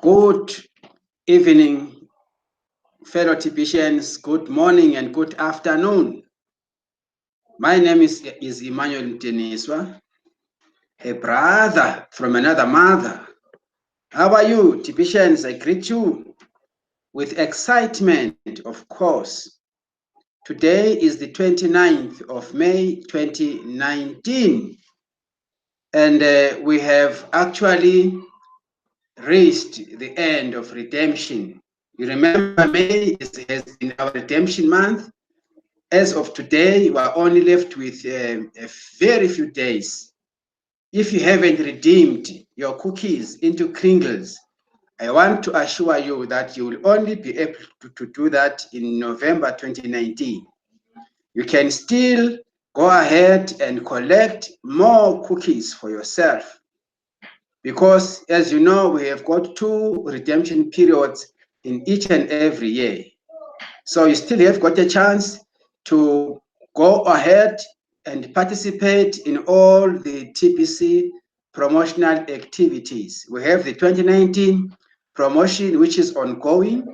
Good evening, fellow TPCians. Good morning and good afternoon. My name is emmanuelmdiniswa, a brother from another mother. How are you, TPCians? I greet you with excitement, of course. Today is the 29th of May, 2019, and we have actually reached the end of redemption. You remember May has been our redemption month. As of today, we are only left with a very few days. If you haven't redeemed your cookies into Kringles, I want to assure you that you will only be able to do that in November 2019. You can still go ahead and collect more cookies for yourself, because as you know, we have got 2 redemption periods in each and every year. So you still have got a chance to go ahead and participate in all the TPC promotional activities. We have the 2019 promotion, which is ongoing,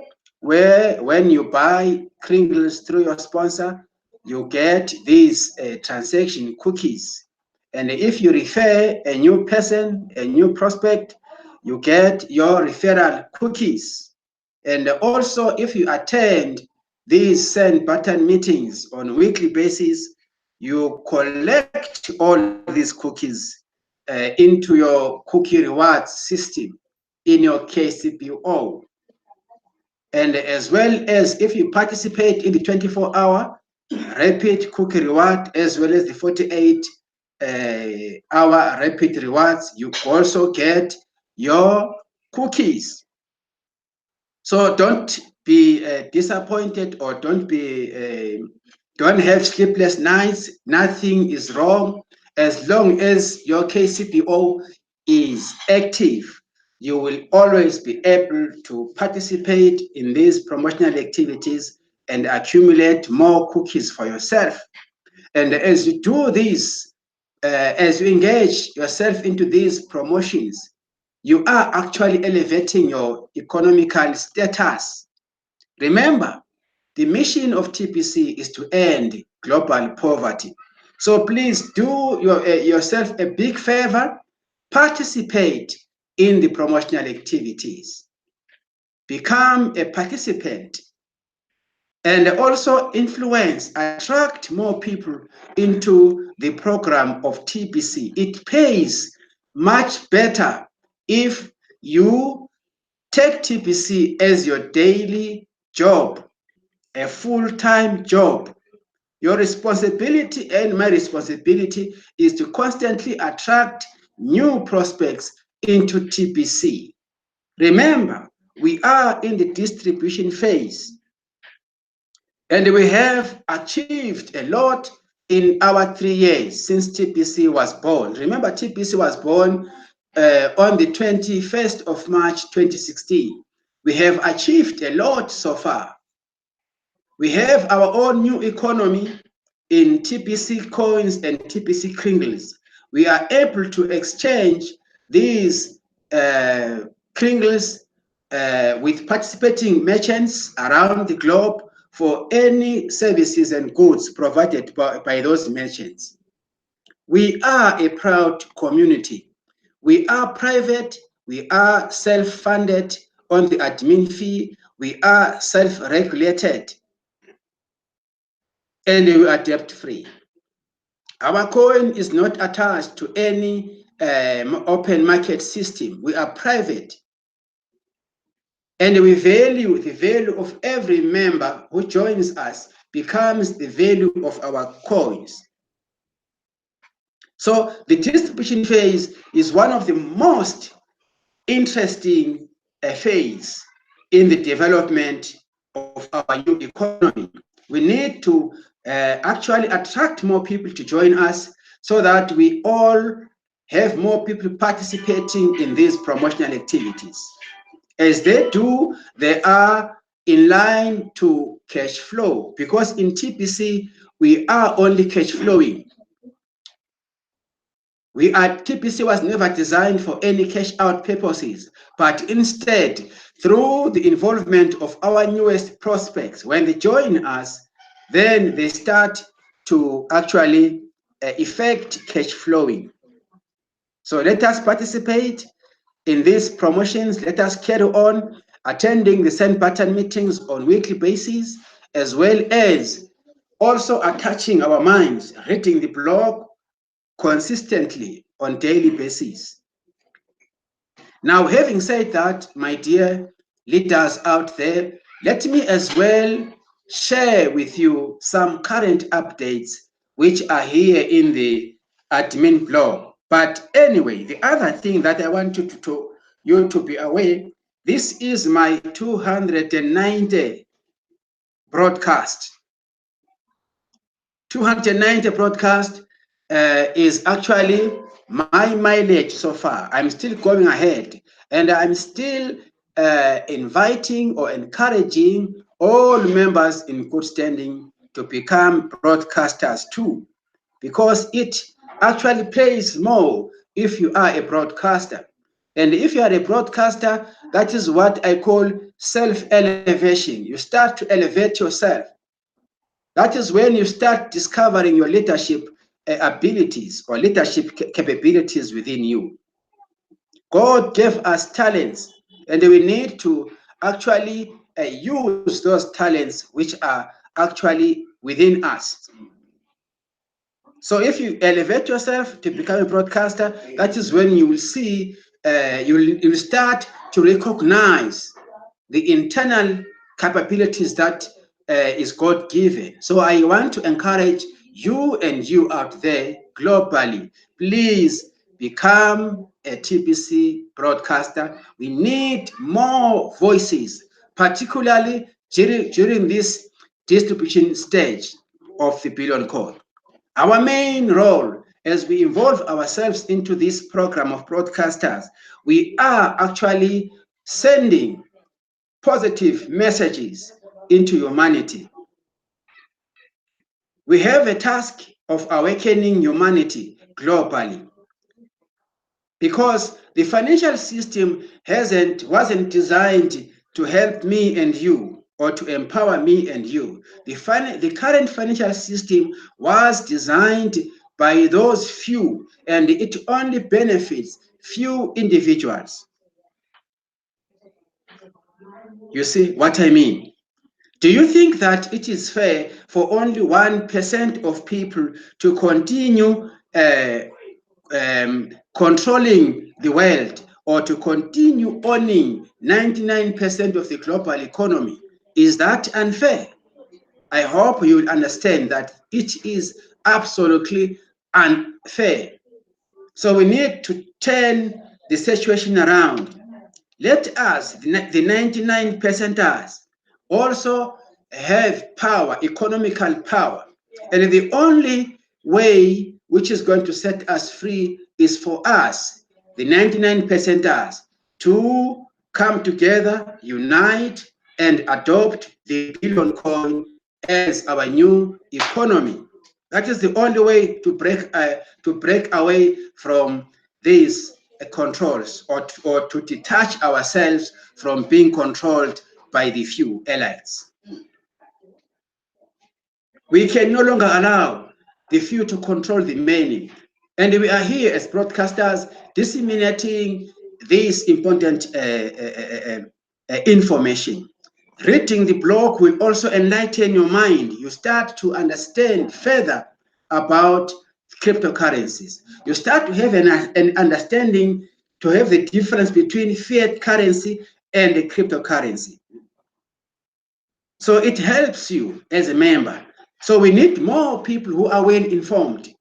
where when you buy Kringles through your sponsor, you get these transaction cookies. And if you refer a new person, a new prospect, you get your referral cookies. And also, if you attend these send button meetings on a weekly basis, you collect all these cookies into your cookie rewards system in your KCPO. And as well as if you participate in the 24-hour rapid cookie reward, as well as the 48-hour rapid rewards, you also get your cookies. So don't be disappointed, or don't have sleepless nights. Nothing is wrong. As long as your KCPO is active, you will always be able to participate in these promotional activities and accumulate more cookies for yourself. And as you do this, as you engage yourself into these promotions, you are actually elevating your economical status. Remember, the mission of TPC is to end global poverty. So please do yourself a big favor, participate in the promotional activities, become a participant, and also influence, attract more people into the program of TPC. It pays much better if you take TPC as your daily job, a full-time job. Your responsibility and my responsibility is to constantly attract new prospects into TPC. Remember, we are in the distribution phase, and we have achieved a lot in our 3 years since TPC was born. Remember, TPC was born on the 21st of March 2016. We have achieved a lot so far. We have our own new economy in TPC coins and TPC Kringles. We are able to exchange these Kringles with participating merchants around the globe for any services and goods provided by those merchants. We are a proud community. We are private, we are self-funded on the admin fee, we are self-regulated, and we are debt-free. Our coin is not attached to any open market system. We are private. And we value the value of every member who joins us becomes the value of our coins. So the distribution phase is one of the most interesting phase in the development of our new economy. We need to actually attract more people to join us so that we all have more people participating in these promotional activities. As they do, they are in line to cash flow, because in TPC, we are only cash flowing. TPC was never designed for any cash out purposes, but instead, through the involvement of our newest prospects, when they join us, then they start to actually effect cash flowing. So let us participate in these promotions. Let us carry on attending the same pattern meetings on weekly basis, as well as also attaching our minds, reading the blog consistently on daily basis. Now, having said that, my dear leaders out there, let me as well share with you some current updates which are here in the admin blog. But anyway, the other thing that I want you to be aware, this is my 290 broadcast. 290 broadcast is actually my mileage so far. I'm still going ahead, and I'm still inviting or encouraging all members in good standing to become broadcasters too, because it actually pays more if you are a broadcaster. And if you are a broadcaster, that is what I call self-elevation. You start to elevate yourself. That is when you start discovering your leadership abilities or leadership capabilities within you. God gave us talents, and we need to actually use those talents which are actually within us. So if you elevate yourself to become a broadcaster, that is when you will see, you will start to recognize the internal capabilities that is God given. So I want to encourage you and you out there globally, please become a TPC broadcaster. We need more voices, particularly during this distribution stage of the billion code. Our main role as we involve ourselves into this program of broadcasters, we are actually sending positive messages into humanity. We have a task of awakening humanity globally, because the financial system wasn't designed to help me and you or to empower me and you. The current financial system was designed by those few, and it only benefits few individuals. You see what I mean? Do you think that it is fair for only 1% of people to continue controlling the world, or to continue owning 99% of the global economy? Is that unfair? I hope you will understand that it is absolutely unfair. So we need to turn the situation around. Let us, the 99 percenters, also have power, economical power. And the only way which is going to set us free is for us, the 99 percenters, to come together, unite, and adopt the billion coin as our new economy. That is the only way to break away from these controls, or to detach ourselves from being controlled by the few elites. We can no longer allow the few to control the many. And we are here as broadcasters disseminating this important information. Reading the blog will also enlighten your mind. You start to understand further about cryptocurrencies. You start to have an understanding, to have the difference between fiat currency and the cryptocurrency. So it helps you as a member. So we need more people who are well informed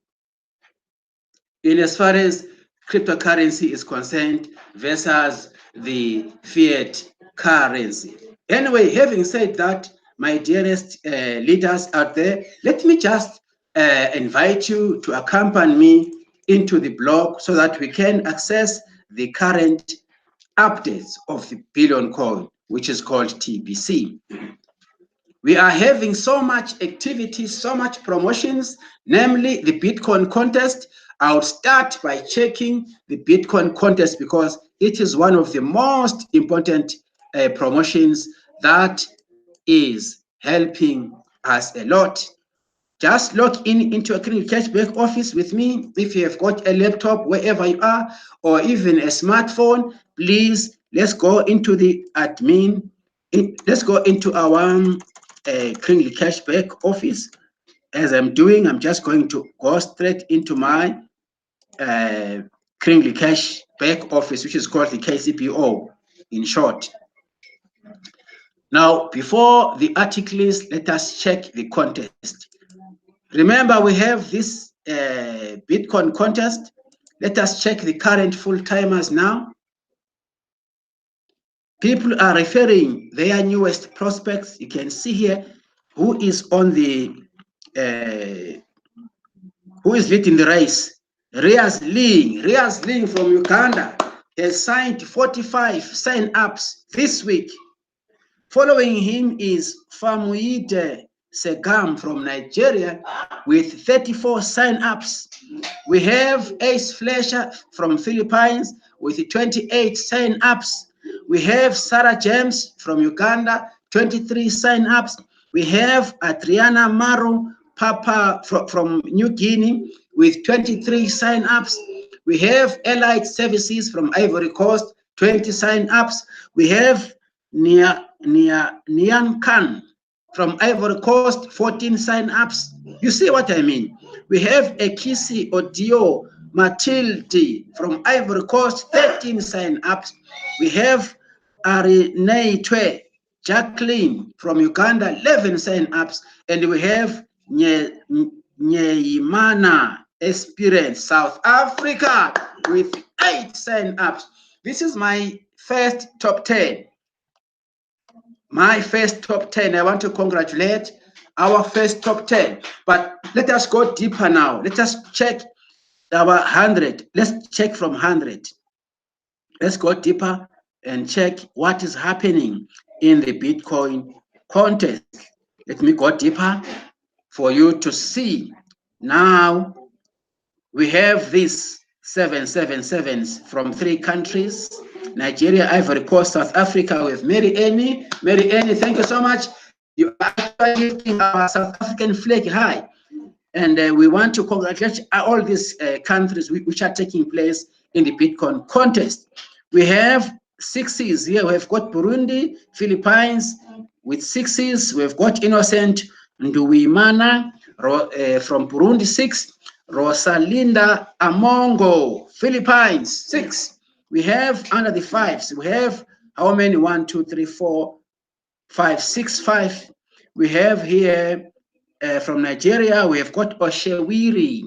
in as far as cryptocurrency is concerned versus the fiat currency. Anyway, having said that, my dearest leaders out there, let me just invite you to accompany me into the blog so that we can access the current updates of the billion coin, which is called TBC. We are having so much activity, so much promotions, namely the Bitcoin contest. I'll start by checking the Bitcoin contest because it is one of the most important promotions that is helping us a lot. Just log into a Clinic Cashback office with me. If you have got a laptop wherever you are, or even a smartphone, please let's go into the admin. Let's go into our Clinic Cashback office. As I'm doing, I'm just going to go straight into my Kringley Cashback office, which is called the KCPO in short. Now, before the articles, let us check the contest. Remember, we have this Bitcoin contest. Let us check the current full-timers now. People are referring their newest prospects. You can see here who is on the who is leading the race. Riaz Ling from Uganda has signed 45 sign-ups this week. Following him is Famuide Segam from Nigeria with 34 sign-ups. We have Ace Fletcher from Philippines with 28 sign-ups. We have Sarah James from Uganda, 23 sign-ups. We have Adriana Maro Papa from New Guinea with 23 sign-ups. We have Allied Services from Ivory Coast, 20 sign-ups. We have Nian Khan from Ivory Coast, 14 sign-ups. You see what I mean? We have Ekisi Odio Matilde from Ivory Coast, 13 sign-ups. We have Arineitwe Jacqueline from Uganda, 11 sign-ups. And we have Nyeimana Experience, South Africa, with 8 sign-ups. This is my first top 10. My first top 10. I want to congratulate our first top 10. But let us go deeper now. Let us check our 100. Let's check from 100. Let's go deeper and check what is happening in the Bitcoin contest. Let me go deeper for you to see. Now we have these 777s from 3 countries: Nigeria, Ivory Coast, South Africa. With Mary Annie. Mary Annie, thank you so much. You are actually lifting our South African flag high. And we want to congratulate all these countries which are taking place in the Bitcoin contest. We have 6s here. We have got Burundi, Philippines with 6s. We've got Innocent Nduwimana from Burundi, 6. Rosalinda Amongo, Philippines, 6. We have under the 5s. We have how many? 1, 2, 3, 4, 5, 6, 5. We have here from Nigeria, we have got Oshewiri,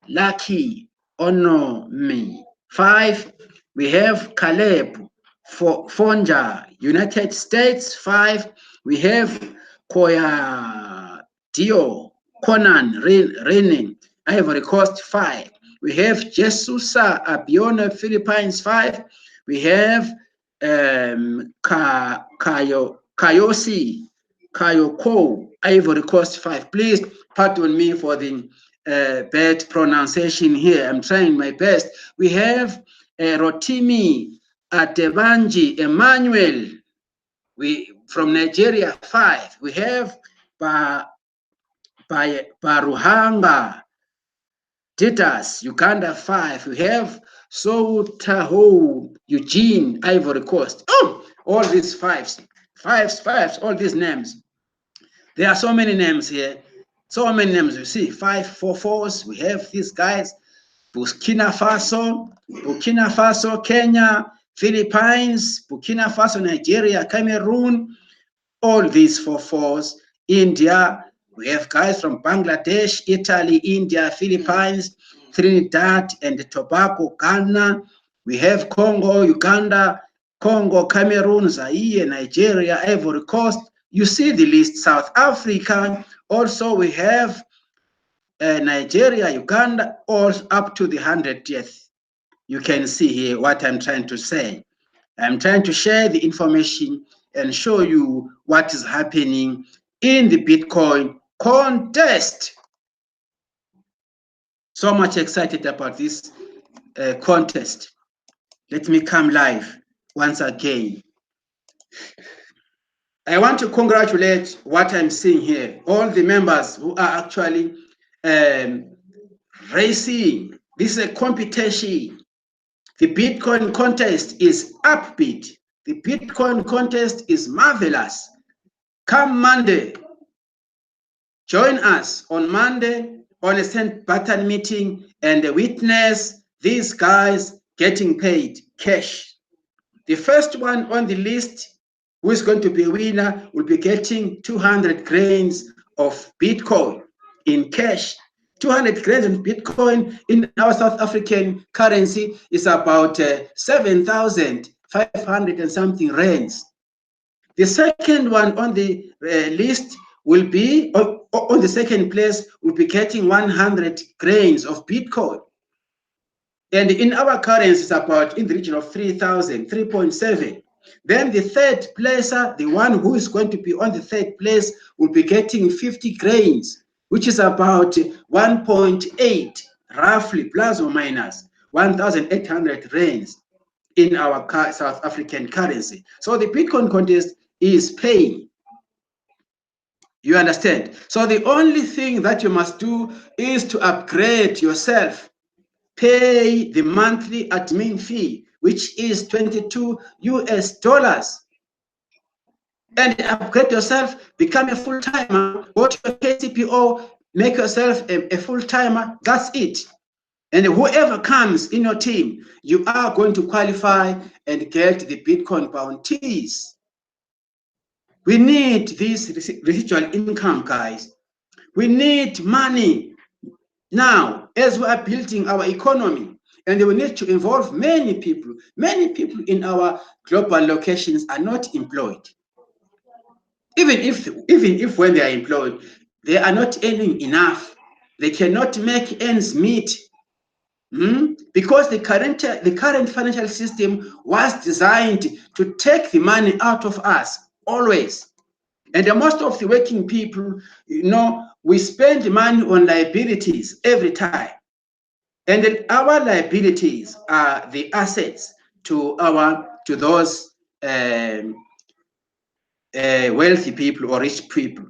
Lucky, Onomi, 5. We have Caleb, Fonja, United States, 5. We have Koya Dio, Conan, Renin, Ivory Coast, 5. We have Jesusa Abiona, Philippines, 5. We have Kayosi, Kayoko, Ivory Coast, 5. Please pardon me for the bad pronunciation here. I'm trying my best. We have Rotimi Atebanji Emmanuel from Nigeria, 5. We have Baruhanga Titas, Uganda, 5. We have Soutaho Eugene, Ivory Coast. Oh, all these 5s, all these names. There are so many names here. So many names. You see, 544s. We have these guys. Burkina Faso, Kenya, Philippines, Burkina Faso, Nigeria, Cameroon. All these 44s. India. We have guys from Bangladesh, Italy, India, Philippines, Trinidad and Tobago, Ghana. We have Congo, Uganda, Congo, Cameroon, Zaire, Nigeria, Ivory Coast. You see the list. South Africa. Also, we have Nigeria, Uganda, all up to the 100th. You can see here what I'm trying to say. I'm trying to share the information and show you what is happening in the Bitcoin contest. So much excited about this contest. Let me come live once again. I want to congratulate what I'm seeing here, all the members who are actually racing. This is a competition. The Bitcoin contest is upbeat. The Bitcoin contest is marvelous. Come Monday, join us on Monday on a send button meeting and witness these guys getting paid cash. The first one on the list who is going to be a winner will be getting 200 grains of Bitcoin in cash. 200 grains of Bitcoin in our South African currency is about 7,500 and something rands. The second one on the list will be, on the second place, will be getting 100 grains of Bitcoin. And in our currency, it's about in the region of 3,000, 3.7. Then the third placer, the one who is going to be on the third place, will be getting 50 grains, which is about 1.8, roughly, plus or minus 1,800 rands in our South African currency. So the Bitcoin contest is paying. You understand? So the only thing that you must do is to upgrade yourself. Pay the monthly admin fee, which is 22 US dollars. And upgrade yourself, become a full-timer, go to a KCPO, make yourself a full-timer, that's it. And whoever comes in your team, you are going to qualify and get the Bitcoin bounties. We need this residual income, guys. We need money now as we are building our economy. And we need to involve many people. Many people in our global locations are not employed. Even if when they are employed, they are not earning enough. They cannot make ends meet. Because the current financial system was designed to take the money out of us always. And most of the working people, we spend money on liabilities every time. And then our liabilities are the assets to those wealthy people or rich people.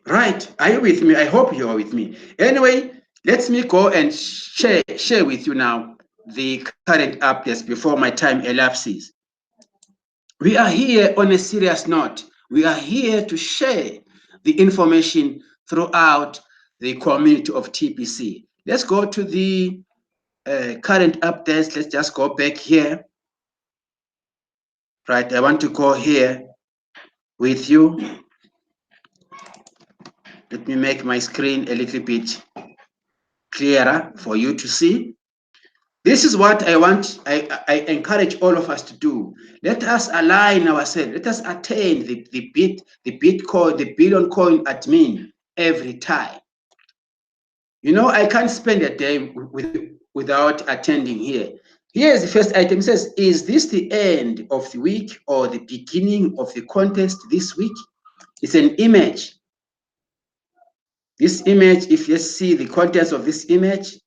Right? Are you with me? I hope you are with me. Anyway, let me go and share with you now the current updates before my time elapses. We are here on a serious note. We are here to share the information throughout the community of TPC. Let's go to the current updates. Let's just go back here. Right, I want to go here with you. Let me make my screen a little bit clearer for you to see. This is what I want, I encourage all of us to do. Let us align ourselves. Let us attain the Bitcoin, the billion coin admin every time. I can't spend a day without attending here. Here's the first item. It says, is this the end of the week or the beginning of the contest this week? It's an image. This image, if you see the contents of this image,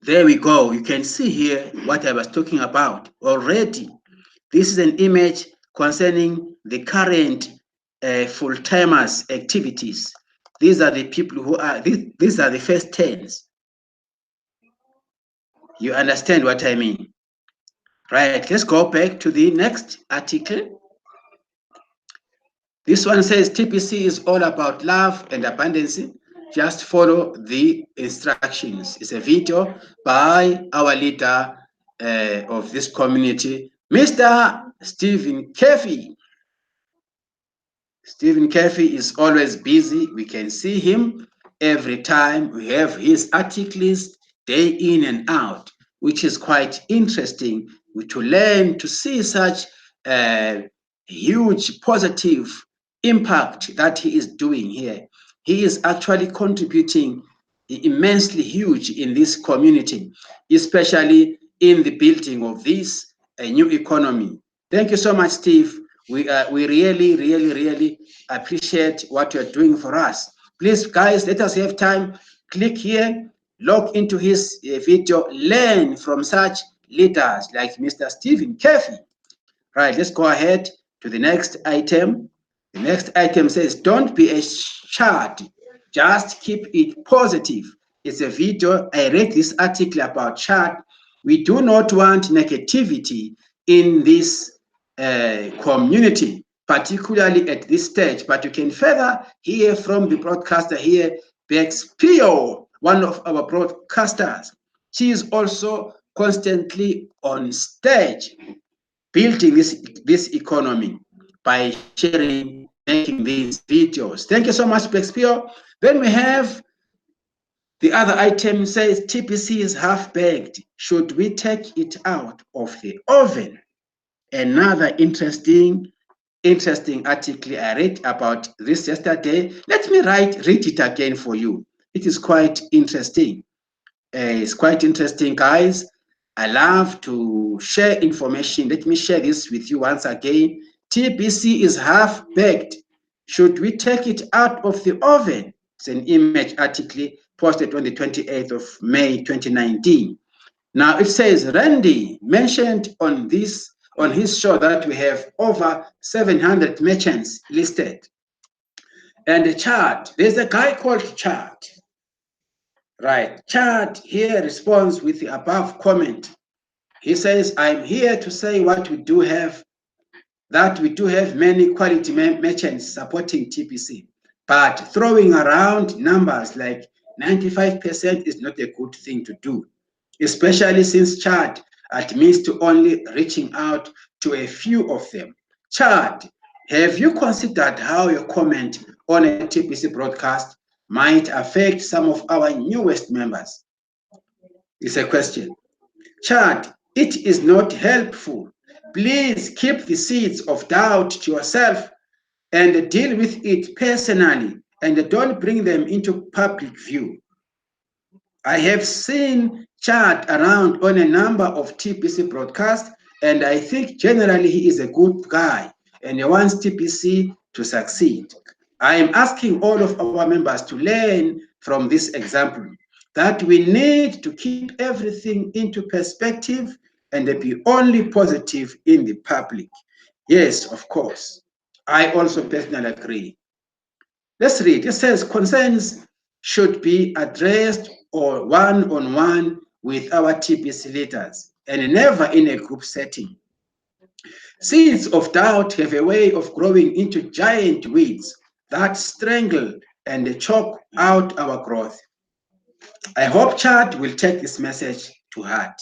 there we go. You can see here what I was talking about already. This is an image concerning the current full-timers activities. These are the people who are, these are the first 10s. You understand what I mean? Right, let's go back to the next article. This one says TPC is all about love and abundance. Just follow the instructions. It's a video by our leader of this community, Mr. Stephen Kefi. Stephen Kefi is always busy. We can see him every time. We have his articles day in and out, which is quite interesting to learn to see such huge positive impact that he is doing here. He is actually contributing immensely huge in this community, especially in the building of this new economy. Thank you so much, Steve. We really, really, really appreciate what you're doing for us. Please, guys, let us have time. Click here, log into his video, learn from such leaders like Mr. Stephen Kefi. Right, let's go ahead to the next item. The next item says, don't be a chart, just keep it positive. It's a video. I read this article about chart. We do not want negativity in this community, particularly at this stage. But you can further hear from the broadcaster here, Bex Pio, one of our broadcasters. She is also constantly on stage building this economy by sharing, making these videos. Thank you so much, Bexpio. Then we have the other item says TPC is half baked. Should we take it out of the oven? Another interesting article I read about this yesterday. Let me read it again for you. It is quite interesting. It's quite interesting, guys. I love to share information. Let me share this with you once again. TPC is half baked. Should we take it out of the oven? It's an image article posted on the 28th of May 2019. Now it says Randy mentioned on his show that we have over 700 merchants listed. And the chart, there's a guy called Chart. Right. Chad here responds with the above comment. He says, I'm here to say what we do have, that we do have many quality merchants supporting TPC, but throwing around numbers like 95% is not a good thing to do, especially since Chad admits to only reaching out to a few of them. Chad, have you considered how your comment on a TPC broadcast might affect some of our newest members? It's a question. Chad, it is not helpful. Please keep the seeds of doubt to yourself and deal with it personally and don't bring them into public view. I have seen Chad around on a number of TPC broadcasts, and I think generally he is a good guy and he wants TPC to succeed. I am asking all of our members to learn from this example, that we need to keep everything into perspective and be only positive in the public. Yes, of course. I also personally agree. Let's read. It says concerns should be addressed or one-on-one with our TPC leaders and never in a group setting. Seeds of doubt have a way of growing into giant weeds that strangle and choke out our growth. I hope Chad will take this message to heart.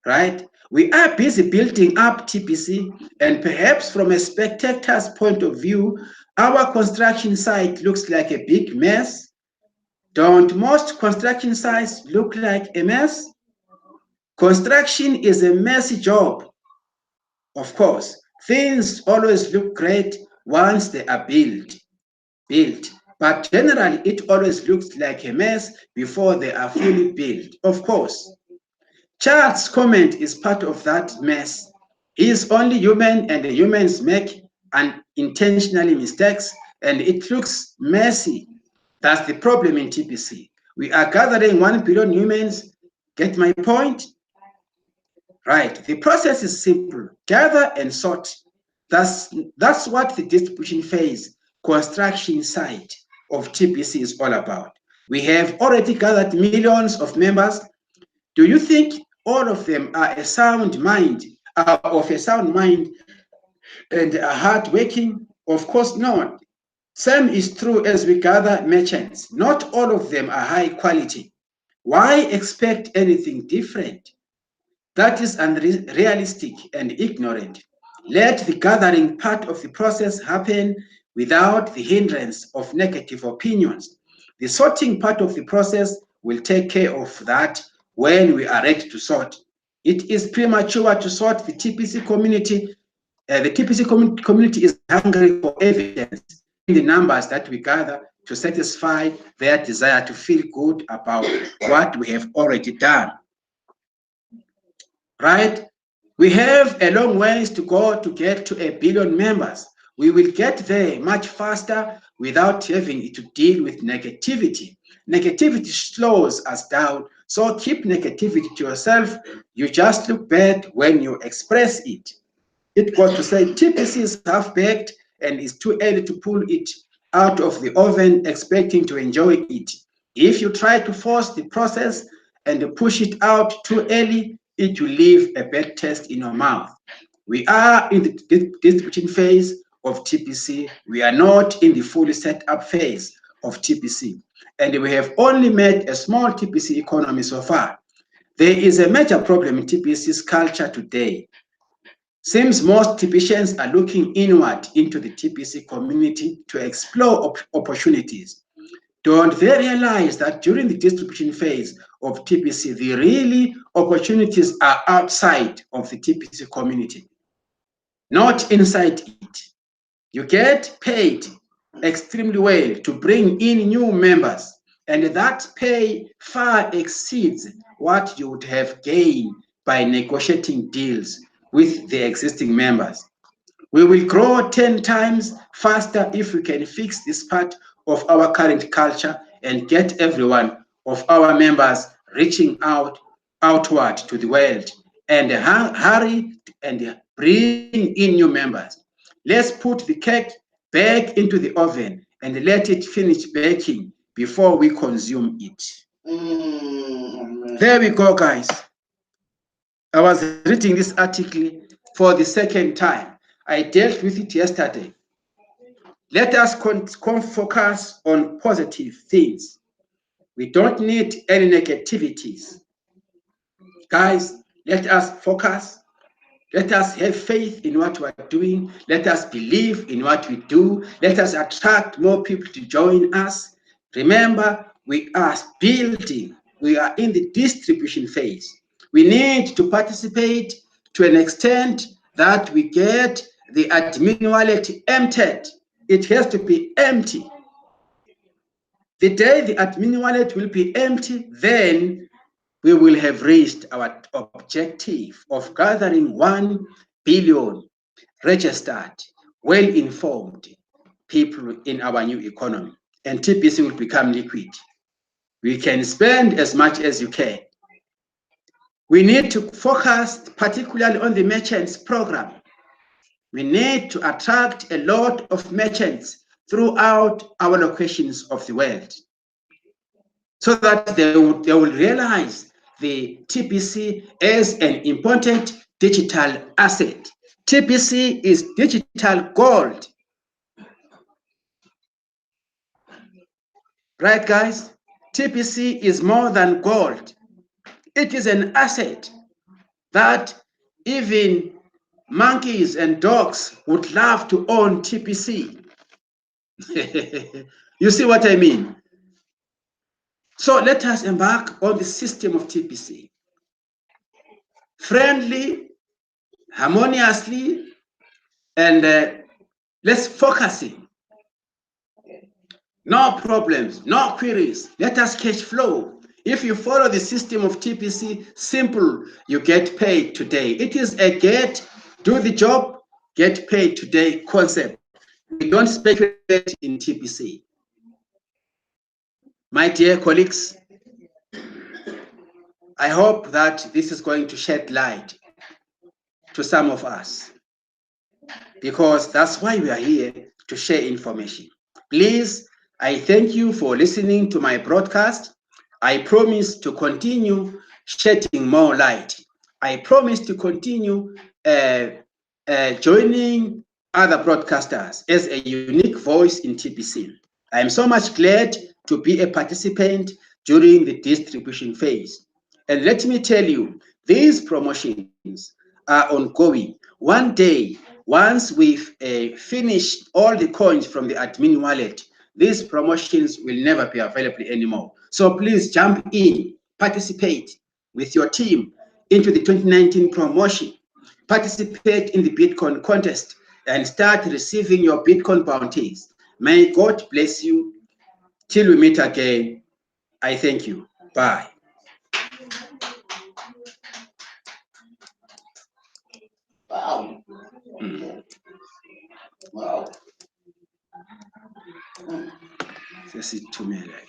Right? We are busy building up TPC, and perhaps from a spectator's point of view, our construction site looks like a big mess. Don't most construction sites look like a mess? Construction is a messy job. Of course, things always look great once they are built, but generally it always looks like a mess before they are fully built. Of course, Charles' comment is part of that mess. He is only human, and the humans make unintentionally mistakes, and it looks messy. That's the problem in TPC. We are gathering 1 billion humans. Get my point? Right. The process is simple. Gather and sort. That's what the distribution phase, construction site of TPC is all about. We have already gathered millions of members. Do you think all of them are of a sound mind and are hardworking? Of course not. Same is true as we gather merchants. Not all of them are high quality. Why expect anything different? That is unrealistic and ignorant. Let the gathering part of the process happen without the hindrance of negative opinions. The sorting part of the process will take care of that when we are ready to sort. It is premature to sort the TPC community. The TPC community is hungry for evidence in the numbers that we gather to satisfy their desire to feel good about what we have already done. Right? We have a long ways to go to get to 1 billion members. We will get there much faster without having to deal with negativity. Negativity slows us down. So keep negativity to yourself. You just look bad when you express it. It goes to say TPC is half baked and it's too early to pull it out of the oven expecting to enjoy it. If you try to force the process and push it out too early, it will leave a bad taste in your mouth. We are in the distribution phase of TPC. We are not in the fully set up phase of TPC. And we have only made a small TPC economy so far. There is a major problem in TPC's culture today. Seems most TPCians are looking inward into the TPC community to explore opportunities. Don't they realize that during the distribution phase of TPC, the really opportunities are outside of the TPC community, not inside it? You get paid extremely well to bring in new members, and that pay far exceeds what you would have gained by negotiating deals with the existing members. We will grow 10 times faster if we can fix this part of our current culture and get everyone of our members reaching outward to the world and hurry and bring in new members. Let's put the cake back into the oven and let it finish baking before we consume it. There we go, guys. I was reading this article for the second time. I dealt with it yesterday. Let us focus on positive things. We don't need any negativities. Guys, let us focus. Let us have faith in what we are doing. Let us believe in what we do. Let us attract more people to join us. Remember, we are building. We are in the distribution phase. We need to participate to an extent that we get the admin wallet emptied. It has to be empty. The day the admin wallet will be empty, then we will have reached our objective of gathering 1 billion registered, well-informed people in our new economy. And TPC will become liquid. We can spend as much as you can. We need to focus particularly on the merchants program. We need to attract a lot of merchants throughout our locations of the world, so that they will realize the TPC as an important digital asset. TPC is digital gold. Right, guys? TPC is more than gold. It is an asset that even monkeys and dogs would love to own TPC. You see what I mean? So let us embark on the system of TPC. Friendly, harmoniously, and let's focus in. No problems, no queries. Let us catch flow. If you follow the system of TPC, simple, you get paid today. It is a do the job, get paid today concept. We don't speculate in TPC. My dear colleagues, I hope that this is going to shed light to some of us, because that's why we are here, to share information. Please, I thank you for listening to my broadcast. I promise to continue shedding more light. I promise to continue joining other broadcasters as a unique voice in TPC. I am so much glad to be a participant during the distribution phase. And let me tell you, these promotions are ongoing. One day, once we've finished all the coins from the admin wallet, these promotions will never be available anymore. So please jump in, participate with your team into the 2019 promotion. Participate in the Bitcoin contest and start receiving your Bitcoin bounties. May God bless you. Till we meet again, I thank you. Bye. Wow. Wow. usithumela.